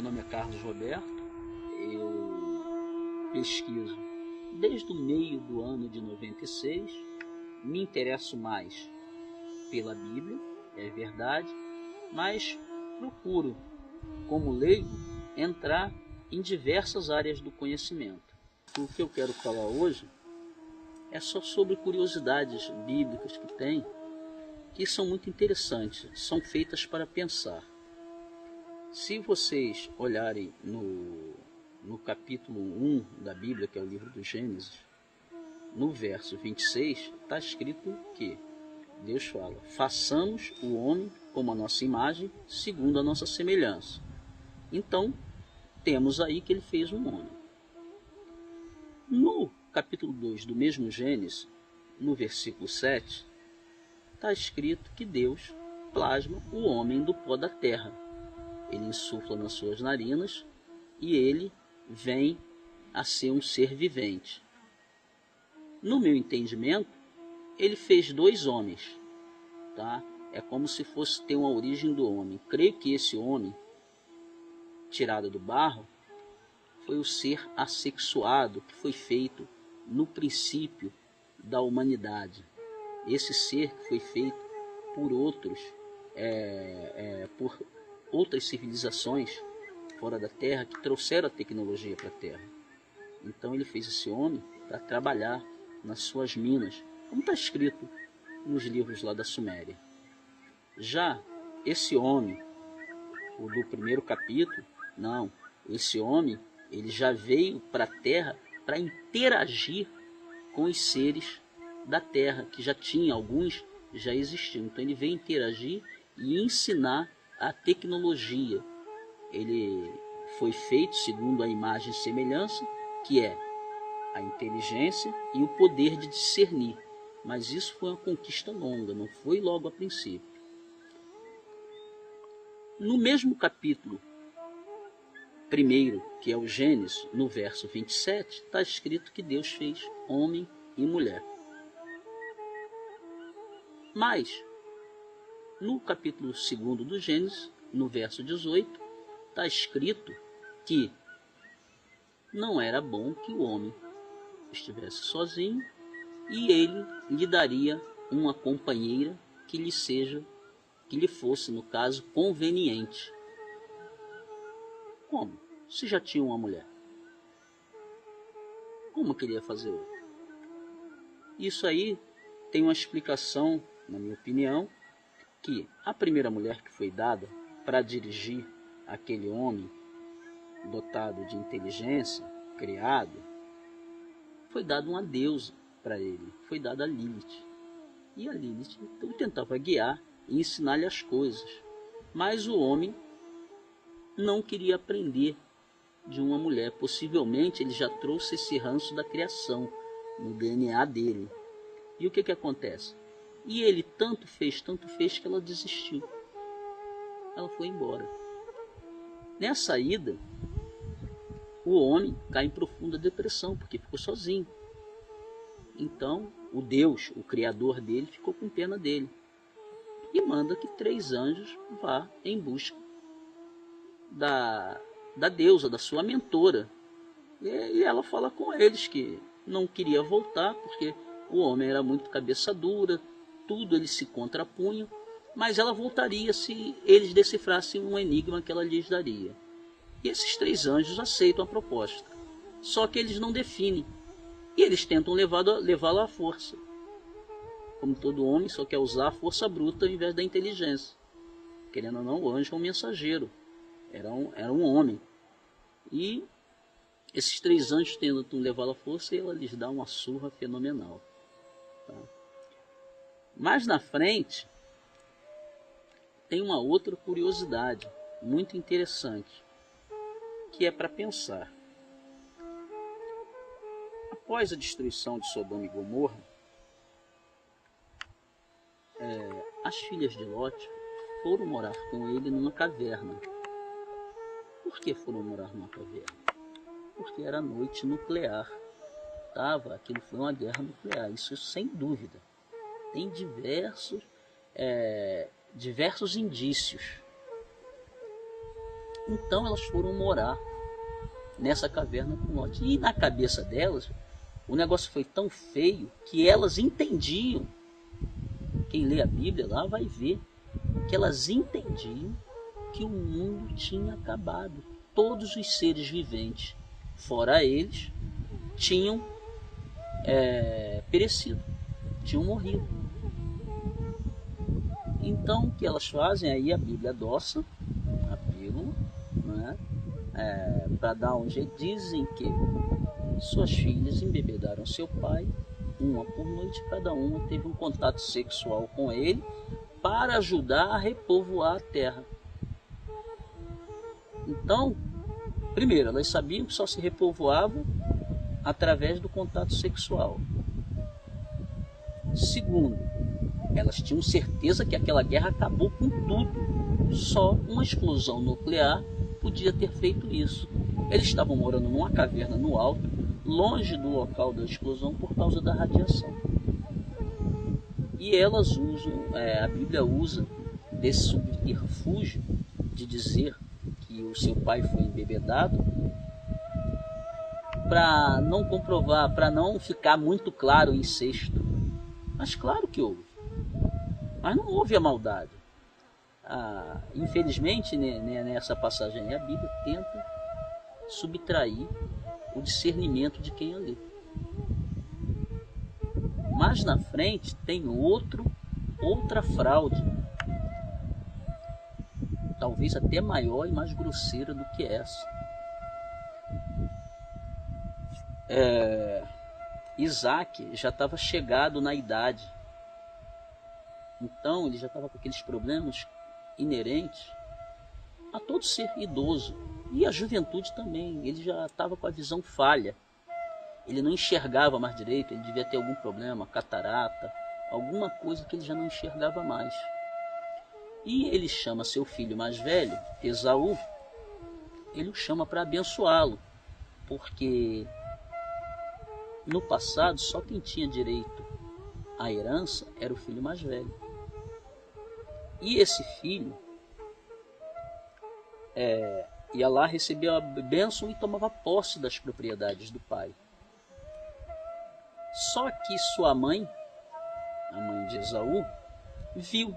nome é Carlos Roberto, eu pesquiso desde o meio do ano de 96, me interesso mais pela Bíblia, é verdade, mas procuro, como leigo, entrar em diversas áreas do conhecimento. O que eu quero falar hoje é só sobre curiosidades bíblicas que tem, que são muito interessantes, são feitas para pensar. Se vocês olharem no capítulo 1 da Bíblia, que é o livro do Gênesis, no verso 26, está escrito que Deus fala: façamos o homem como a nossa imagem, segundo a nossa semelhança. Então, temos aí que ele fez um homem. No capítulo 2 do mesmo Gênesis, no versículo 7, está escrito que Deus plasma o homem do pó da terra. Ele insufla nas suas narinas e ele vem a ser um ser vivente. No meu entendimento, ele fez dois homens, tá? É como se fosse ter uma origem do homem. Creio que esse homem, tirado do barro, foi o ser assexuado que foi feito no princípio da humanidade. Esse ser que foi feito por outros, por outras civilizações fora da Terra que trouxeram a tecnologia para a Terra. Então ele fez esse homem para trabalhar nas suas minas, como está escrito nos livros lá da Suméria. Já esse homem, o do primeiro capítulo, não, esse homem ele já veio para a Terra para interagir com os seres da Terra, que já tinha, alguns já existiam. Então ele veio interagir e ensinar a tecnologia. Ele foi feito segundo a imagem e semelhança, que é a inteligência e o poder de discernir. Mas isso foi uma conquista longa, não foi logo a princípio. No mesmo capítulo primeiro, que é o Gênesis, no verso 27, está escrito que Deus fez homem e mulher. Mas, no capítulo 2 do Gênesis, no verso 18, está escrito que não era bom que o homem estivesse sozinho e ele lhe daria uma companheira que lhe fosse, no caso, conveniente. Como? Se já tinha uma mulher. Como queria fazer outra? Isso aí tem uma explicação, na minha opinião, que a primeira mulher que foi dada para dirigir aquele homem dotado de inteligência, criado, foi dada uma deusa para ele, foi dada a Lilith. E a Lilith então tentava guiar e ensinar-lhe as coisas. Mas o homem não queria aprender de uma mulher. Possivelmente ele já trouxe esse ranço da criação no DNA dele. E o que acontece? E ele tanto fez que ela desistiu. Ela foi embora. Nessa ida, o homem cai em profunda depressão, porque ficou sozinho. Então, o Deus, o Criador dele, ficou com pena dele. E manda que 3 anjos vá em busca da deusa, da sua mentora. E ela fala com eles que não queria voltar, porque o homem era muito cabeça dura, tudo eles se contrapunham, mas ela voltaria se eles decifrassem um enigma que ela lhes daria. E esses 3 anjos aceitam a proposta, só que eles não definem, e eles tentam levá-lo à força. Como todo homem só quer usar a força bruta ao invés da inteligência. Querendo ou não, o anjo é um mensageiro, era um homem. E esses 3 anjos tentam levá-lo à força e ela lhes dá uma surra fenomenal. Tá? Mais na frente, tem uma outra curiosidade muito interessante, que é para pensar. Após a destruição de Sodoma e Gomorra, as filhas de Lot foram morar com ele numa caverna. Por que foram morar numa caverna? Porque era noite nuclear. Aquilo foi uma guerra nuclear, isso sem dúvida. Tem diversos indícios. Então elas foram morar nessa caverna com Ló. E na cabeça delas, o negócio foi tão feio que elas entendiam. Quem lê a Bíblia lá vai ver que elas entendiam que o mundo tinha acabado. Todos os seres viventes, fora eles, tinham perecido, tinham morrido. Então o que elas fazem? Aí a Bíblia adoça a pílula, né? Para dar um jeito. Dizem que suas filhas embebedaram seu pai, uma por noite, cada uma teve um contato sexual com ele para ajudar a repovoar a terra. Então, primeiro, elas sabiam que só se repovoava através do contato sexual. Segundo, elas tinham certeza que aquela guerra acabou com tudo. Só uma explosão nuclear podia ter feito isso. Eles estavam morando numa caverna no alto, longe do local da explosão por causa da radiação. E elas usam, a Bíblia usa desse subterfúgio de dizer que o seu pai foi embebedado para não comprovar, para não ficar muito claro o incesto. Mas claro que houve. Mas não houve a maldade. Infelizmente, nessa passagem a Bíblia tenta subtrair o discernimento de quem a lê. Mas na frente tem outra fraude, talvez até maior e mais grosseira do que essa. Isaac já estava chegado na idade, então ele já estava com aqueles problemas inerentes a todo ser idoso, e a juventude também. Ele já estava com a visão falha, ele não enxergava mais direito, ele devia ter algum problema, catarata, alguma coisa que ele já não enxergava mais. E ele chama seu filho mais velho, Esaú, ele o chama para abençoá-lo, porque no passado só quem tinha direito à herança era o filho mais velho. E esse filho ia lá, recebia a bênção e tomava posse das propriedades do pai. Só que sua mãe, a mãe de Esaú, viu,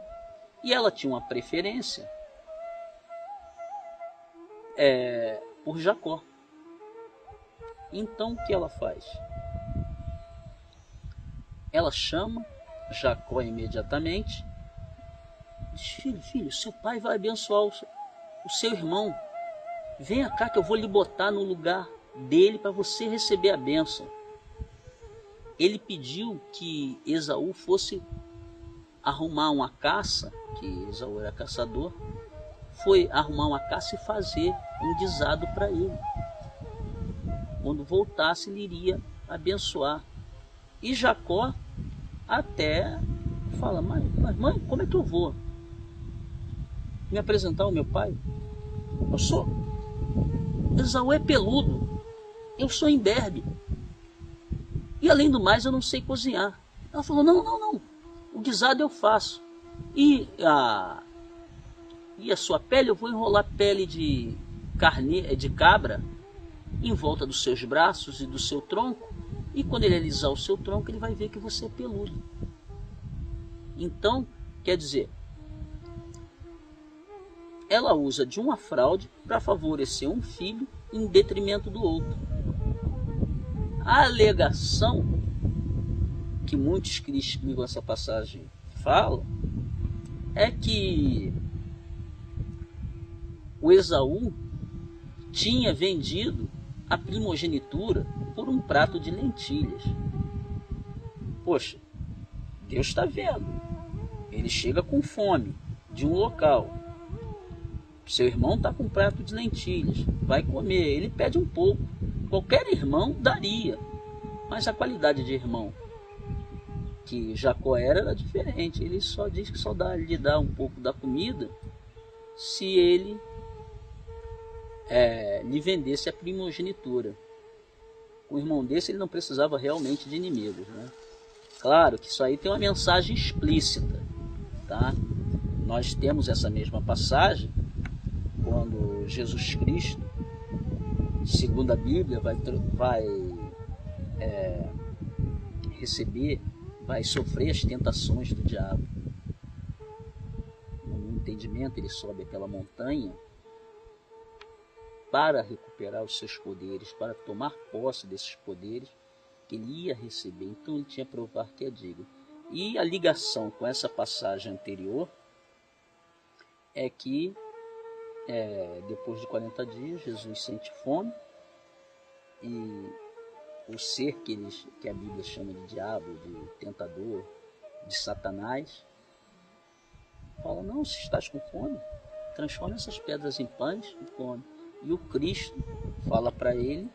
e ela tinha uma preferência por Jacó. Então o que ela faz? Ela chama Jacó imediatamente, diz: filho, seu pai vai abençoar o seu irmão. Venha cá que eu vou lhe botar no lugar dele para você receber a bênção. Ele pediu que Esaú fosse arrumar uma caça, que Esaú era caçador, foi arrumar uma caça e fazer um guisado para ele. Quando voltasse, ele iria abençoar. E Jacó até fala: mas mãe, como é que eu vou me apresentar ao meu pai? Esaú é peludo, eu sou imberbe, e além do mais eu não sei cozinhar. Ela falou: não, o guisado eu faço, e a sua pele eu vou enrolar pele de cabra em volta dos seus braços e do seu tronco, e quando ele alisar o seu tronco ele vai ver que você é peludo. Então, quer dizer, ela usa de uma fraude para favorecer um filho em detrimento do outro. A alegação que muitos que explicam essa passagem falam é que o Esaú tinha vendido a primogenitura por um prato de lentilhas. Poxa, Deus está vendo. Ele chega com fome de um local. Seu irmão está com um prato de lentilhas, vai comer. Ele pede um pouco. Qualquer irmão daria, mas a qualidade de irmão que Jacó era diferente. Ele só diz que só lhe dá um pouco da comida se ele lhe vendesse a primogenitura. Com um irmão desse ele não precisava realmente de inimigos, né? Claro que isso aí tem uma mensagem explícita, tá? Nós temos essa mesma passagem quando Jesus Cristo, segundo a Bíblia, vai sofrer as tentações do diabo. No meu entendimento, ele sobe aquela montanha para recuperar os seus poderes, para tomar posse desses poderes que ele ia receber. Então ele tinha que provar que é digno. E a ligação com essa passagem anterior é que depois de 40 dias Jesus sente fome e o ser que a Bíblia chama de diabo, de tentador, de Satanás, fala: não, se estás com fome, transforma essas pedras em pães e come. E o Cristo fala para ele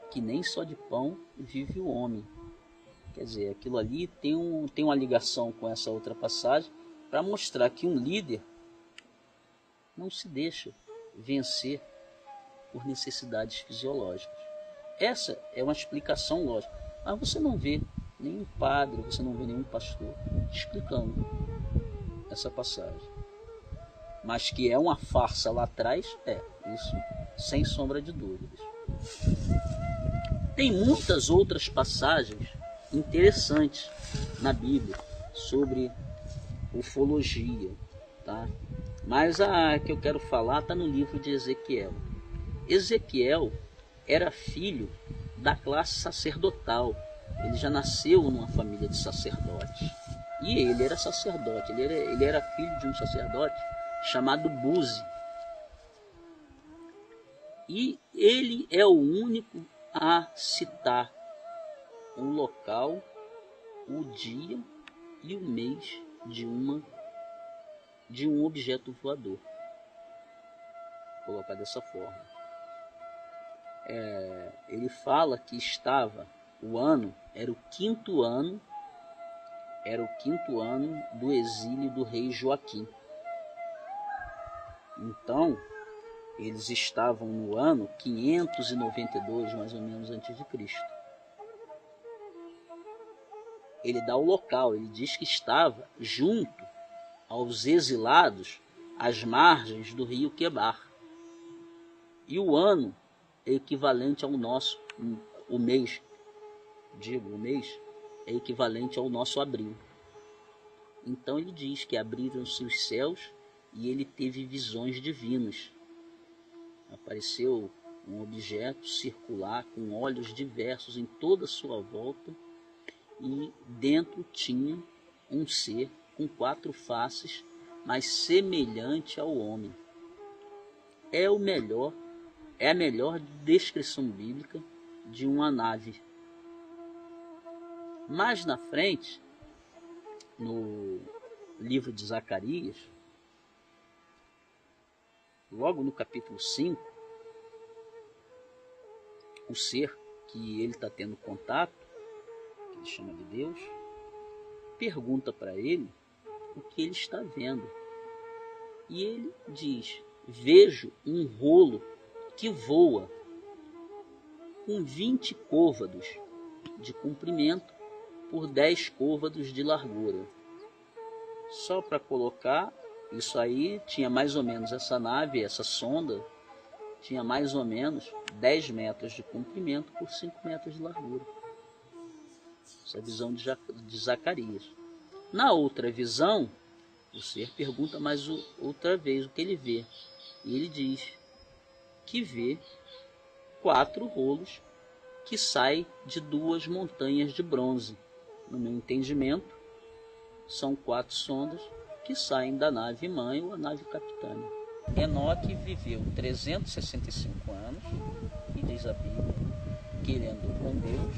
que nem só de pão vive o homem. Quer dizer, aquilo ali tem uma ligação com essa outra passagem para mostrar que um líder não se deixa vencer por necessidades fisiológicas. Essa é uma explicação lógica. Mas você não vê nenhum padre, você não vê nenhum pastor explicando essa passagem. Mas que é uma farsa lá atrás, isso sem sombra de dúvidas. Tem muitas outras passagens interessantes na Bíblia sobre ufologia, tá? Mas a que eu quero falar está no livro de Ezequiel. Ezequiel era filho da classe sacerdotal. Ele já nasceu numa família de sacerdotes. E ele era sacerdote, ele era filho de um sacerdote chamado Buzi. E ele é o único a citar o local, o dia e o mês de um objeto voador. Vou colocar dessa forma. Ele fala que era o quinto ano do exílio do rei Joaquim. Então, eles estavam no ano 592, mais ou menos, antes de Cristo. Ele dá o local, ele diz que estava junto aos exilados às margens do rio Quebar. E o ano é equivalente ao nosso, o mês é equivalente ao nosso abril. Então ele diz que abriram-se os céus e ele teve visões divinas. Apareceu um objeto circular com olhos diversos em toda a sua volta, e dentro tinha um ser com 4 faces, mas semelhante ao homem. É a melhor descrição bíblica de uma nave. Mais na frente, no livro de Zacarias, logo no capítulo 5, o ser que ele está tendo contato, que ele chama de Deus, pergunta para ele o que ele está vendo. E ele diz: vejo um rolo que voa com 20 côvados de comprimento por 10 côvados de largura. Só para colocar, isso aí tinha mais ou menos, essa nave, essa sonda, tinha mais ou menos 10 metros de comprimento por 5 metros de largura. Essa é a visão de Zacarias. Na outra visão, o ser pergunta mais outra vez o que ele vê. E ele diz que vê 4 rolos que saem de 2 montanhas de bronze. No meu entendimento, são 4 sondas que saem da nave mãe ou a nave capitã. Enoque viveu 365 anos, e diz a Bíblia, que ele andou com Deus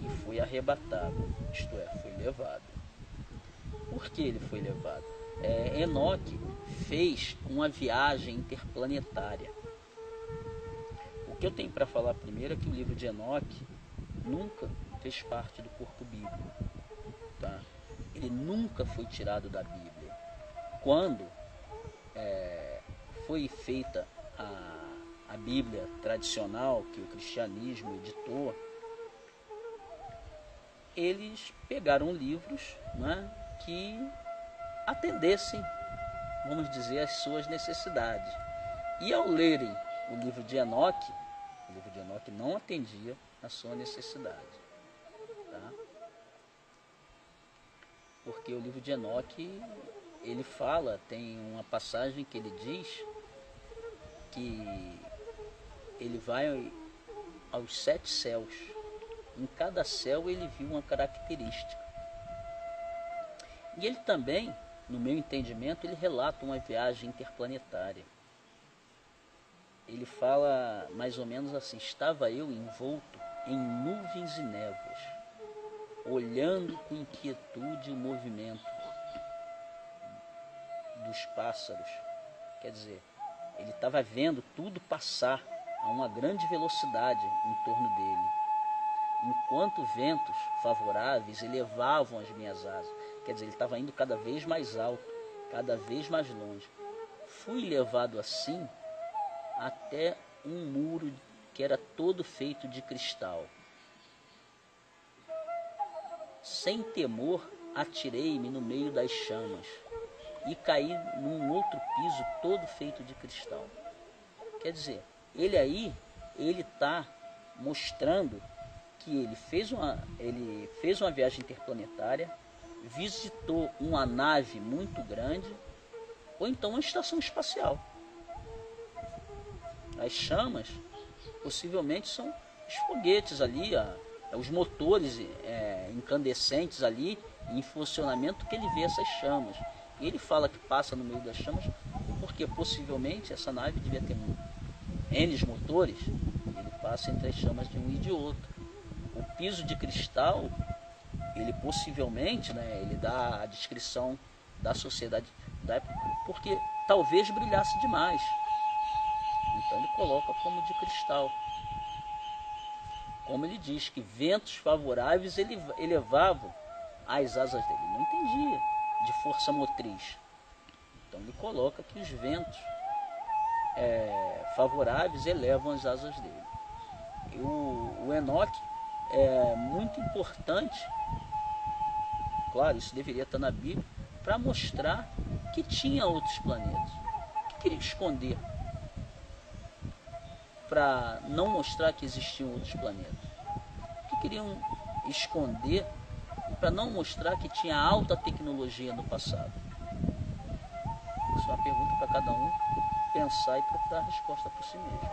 e foi arrebatado, isto é, foi levado. Por que ele foi levado? Enoque fez uma viagem interplanetária. O que eu tenho para falar primeiro é que o livro de Enoque nunca fez parte do corpo bíblico. Tá? Ele nunca foi tirado da Bíblia. Quando foi feita a Bíblia tradicional que o cristianismo editou, eles pegaram livros, né, que atendessem, vamos dizer, as suas necessidades. E ao lerem o livro de Enoque não atendia a sua necessidade. Tá? Porque o livro de Enoque, ele fala, tem uma passagem que ele diz que ele vai aos 7 céus. Em cada céu ele viu uma característica. E ele também, no meu entendimento, ele relata uma viagem interplanetária. Ele fala mais ou menos assim: estava eu envolto em nuvens e névoas, olhando com inquietude o movimento dos pássaros. Quer dizer, ele estava vendo tudo passar a uma grande velocidade em torno dele, enquanto ventos favoráveis elevavam as minhas asas. Quer dizer, ele estava indo cada vez mais alto, cada vez mais longe. Fui levado assim até um muro que era todo feito de cristal. Sem temor, atirei-me no meio das chamas e caí num outro piso todo feito de cristal. Quer dizer, ele está mostrando que ele fez uma viagem interplanetária, visitou uma nave muito grande, ou então uma estação espacial. As chamas possivelmente são os foguetes ali, os motores incandescentes ali em funcionamento, que ele vê essas chamas. E ele fala que passa no meio das chamas porque possivelmente essa nave devia ter N motores. Ele passa entre as chamas de um e de outro. O piso de cristal, ele possivelmente, ele dá a descrição da sociedade da época, porque talvez brilhasse demais. Então ele coloca como de cristal. Como ele diz que ventos favoráveis elevavam as asas dele. Ele não entendia de força motriz. Então ele coloca que os ventos favoráveis elevam as asas dele. E o Enoque é muito importante, claro, isso deveria estar na Bíblia, para mostrar que tinha outros planetas. O que queria esconder para não mostrar que existiam outros planetas? O que queriam esconder para não mostrar que tinha alta tecnologia no passado? Isso é uma pergunta para cada um pensar e procurar a resposta por si mesmo.